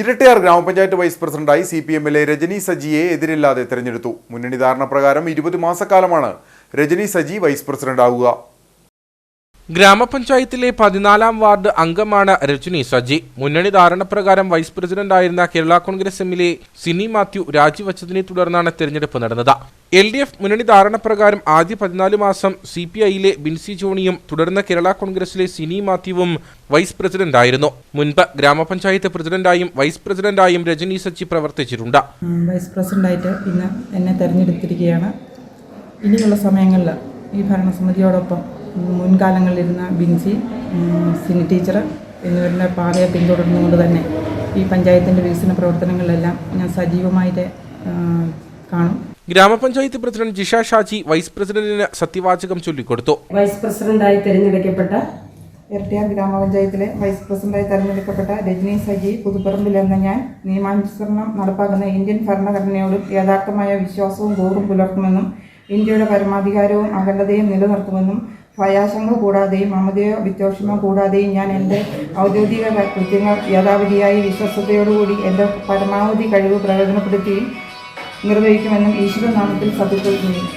ഇരട്ടയാർ ഗ്രാമപഞ്ചായത്ത് വൈസ് പ്രസിഡന്റായി CPM-ലെ രജനി സജിയെ എതിരില്ലാതെ തെരഞ്ഞെടുത്തു. മുന്നണി ധാരണ പ്രകാരം 20 മാസക്കാലമാണ് രജനി സജി വൈസ് പ്രസിഡന്റ് ആവുക. ഗ്രാമപഞ്ചായത്തിലെ 14-ാം വാർഡ് അംഗമാണ് രജനി സജി. മുന്നണി ധാരണപ്രകാരം വൈസ് പ്രസിഡന്റായിരുന്ന കേരള കോൺഗ്രസ് എമ്മിലെ സിനി മാത്യു രാജിവച്ചതിനെ തുടർന്നാണ് തെരഞ്ഞെടുപ്പ് നടന്നത്. LDF മുന്നണി ധാരണപ്രകാരം ആദ്യ 14 മാസം CPI-ലെ ബിൻസി ജോണിയും തുടർന്ന് കേരള കോൺഗ്രസിലെ സിനി മാത്യുവും വൈസ് പ്രസിഡന്റായിരുന്നു. മുൻപ് ഗ്രാമപഞ്ചായത്ത് പ്രസിഡന്റായും വൈസ് പ്രസിഡന്റായും രജനി സജി പ്രവർത്തിച്ചിട്ടുണ്ട്. വൈസ് പ്രസിഡന്റായിട്ട് ഇന്ന് എന്നെ തെരഞ്ഞെടുത്തിരിക്കുകയാണ്. ഇനിയുള്ള സമയങ്ങളിൽ ഈ ഭരണസമിതിയോടൊപ്പം മുൻകാലങ്ങളിലിരുന്ന ബിൻസി, സിനി ടീച്ചർ എന്നിവരുടെ പാതയെ പിന്തുടർന്നുകൊണ്ട് തന്നെ ഈ പഞ്ചായത്തിൻ്റെ വികസന പ്രവർത്തനങ്ങളിലെല്ലാം ഞാൻ സജീവമായിട്ട് കാണും. ഗ്രാമപഞ്ചായത്ത് പ്രസിഡന്റ് ജിഷ ഷാജി വൈസ് പ്രസിഡന്റിന് സത്യവാചകം ചൊല്ലിക്കൊടുത്തു. വൈസ് പ്രസിഡന്റായി തെരഞ്ഞെടുക്കപ്പെട്ട ഇരട്ടയാർ ഗ്രാമപഞ്ചായത്തിലെ വൈസ് പ്രസിഡന്റായി തെരഞ്ഞെടുക്കപ്പെട്ട രജനി സജി പുതുപ്പറമ്പിൽ എന്ന ഞാൻ നിയമാനുസരണം നടപ്പാക്കുന്ന ഇന്ത്യൻ ഭരണഘടനയോടും യഥാർത്ഥമായ വിശ്വാസവും കൂറും പുലർത്തുമെന്നും ഇന്ത്യയുടെ പരമാധികാരവും അഖണ്ഡതയും നിലനിർത്തുമെന്നും ഭയാശങ്ക കൂടാതെയും മമതയോ വിദ്വേഷമോ കൂടാതെയും ഞാൻ എൻ്റെ ഔദ്യോഗിക കൃത്യങ്ങൾ യഥാവിധിയായി വിശ്വസ്തയോടുകൂടി എൻ്റെ പരമാവധി കഴിവ് പ്രയോജനപ്പെടുത്തുകയും നിർവഹിക്കുമെന്നും ഈശ്വരനാമത്തിൽ സത്യപ്രതിജ്ഞ ചെയ്യും.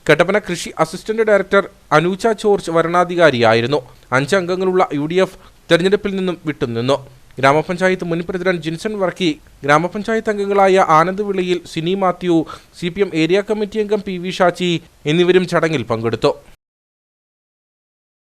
കട്ടപ്പന കൃഷി അസിസ്റ്റന്റ് ഡയറക്ടർ അനൂച ജോർജ് വരണാധികാരിയായിരുന്നു. 5 അംഗങ്ങളുള്ള UDF തെരഞ്ഞെടുപ്പിൽ നിന്നും വിട്ടുനിന്നു. ഗ്രാമപഞ്ചായത്ത് മുൻ പ്രസിഡന്റ് ജിൻസൺ വർക്കി, ഗ്രാമപഞ്ചായത്ത് അംഗങ്ങളായ Anand Vilayil, Sini Mathew, CPM area committee അംഗം PV ഷാജി എന്നിവരും ചടങ്ങിൽ പങ്കെടുത്തു.